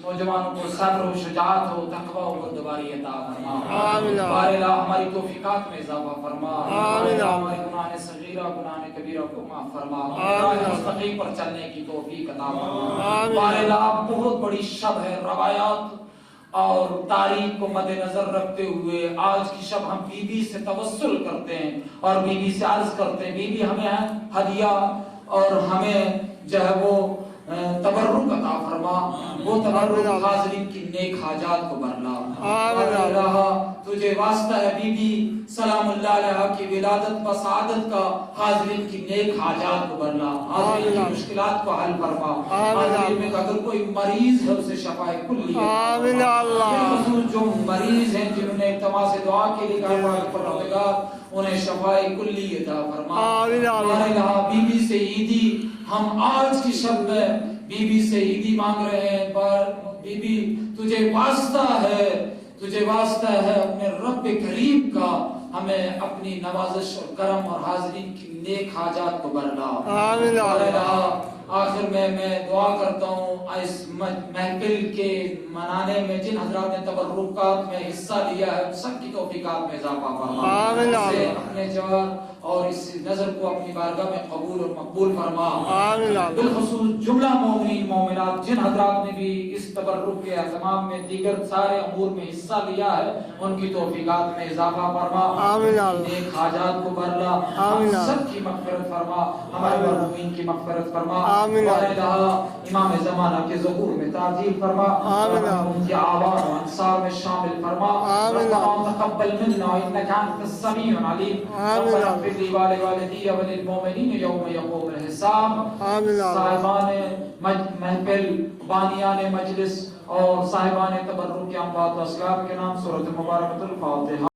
نوجوانوں کو صبر و شجاعت و تقوی و بردباری عطا فرما. آمین. بار الہ ہماری توفیقات میں اضافہ فرما. آمین. ہمارے گناہ صغیرہ گناہ کبیرہ کو معاف فرما. آمین. مستقیم پر چلنے کی توفیق عطا فرما. آمین. بار الہ بہت بڑی شب ہے. روایات اور تاریخ کو مد نظر رکھتے ہوئے آج کی شب ہم بی بی سے توسل کرتے ہیں اور بی بی سے عرض کرتے ہیں بی بی ہمیں ہدیہ اور ہمیں جو ہے وہ تبرک عطا فرما. وہ تبرک حاضرین کی نیک حاجات کو بھرلا. اللہ تجھے واسطہ ہے بی بی سلام اللہ علیہ کی ولادت و سعادت کا حاضرین کی نیک حاجات کو بھرلا. حاضرین کی مشکلات کو حل فرما. حاضرین میں اگر کوئی مریض ہے اسے شفائے کلی آمین اللہ. بالخصوص جو مریض ہیں جنہوں نے التماس دعا کے لیے کہا پروردگار انہیں شفائے کلی عطا فرما. آمین اللہ. بی بی سے عیدی ہم آج کی شب میں بی بی سے عیدی مانگ رہے ہیں. پر بی بی تجھے واسطہ ہے اپنے رب کریم کا ہمیں اپنی نوازش اور کرم اور حاضرین کی نیک حاجات کو بھرلا. آمین اللہ. آخر میں دعا کرتا ہوں اس محفل کے منانے میں جن حضرات نے تبرکات میں حصہ لیا ہے سب کی توفیقات میں اضافہ فرما. آمین اللہ. اپنے جوار اور اس نظر کو اپنی بارگاہ میں قبول اور مقبول فرما. آمین اللہ. بالخصوص جملہ مومنین مومنات جن حضرات نے بھی اس تبرک کے اہتمام میں دیگر سارے امور میں حصہ لیا ہے ان کی توفیقات میں اضافہ فرما. آمین اللہ. نیک حاجات کو بھرلا. ہم سب کی مغفرت فرما. ہمارے مرحومین کی مغفرت فرما. آمین. امام زمانہ کے ظہور میں تعظیم فرما. آمین. ان کی آوان و انصار میں شامل فرما. آمین. ربنا تقبل منا انك انت السميع العليم. آمین. ربنا اغفر لي ولوالدي وللمؤمنين يوم يقوم الحساب. آمین. صاحبان محفل بانیان مجلس اور صاحبان تبرک کے اموات و اسلاف کے نام سورۃ مبارکۃ الفاتحہ.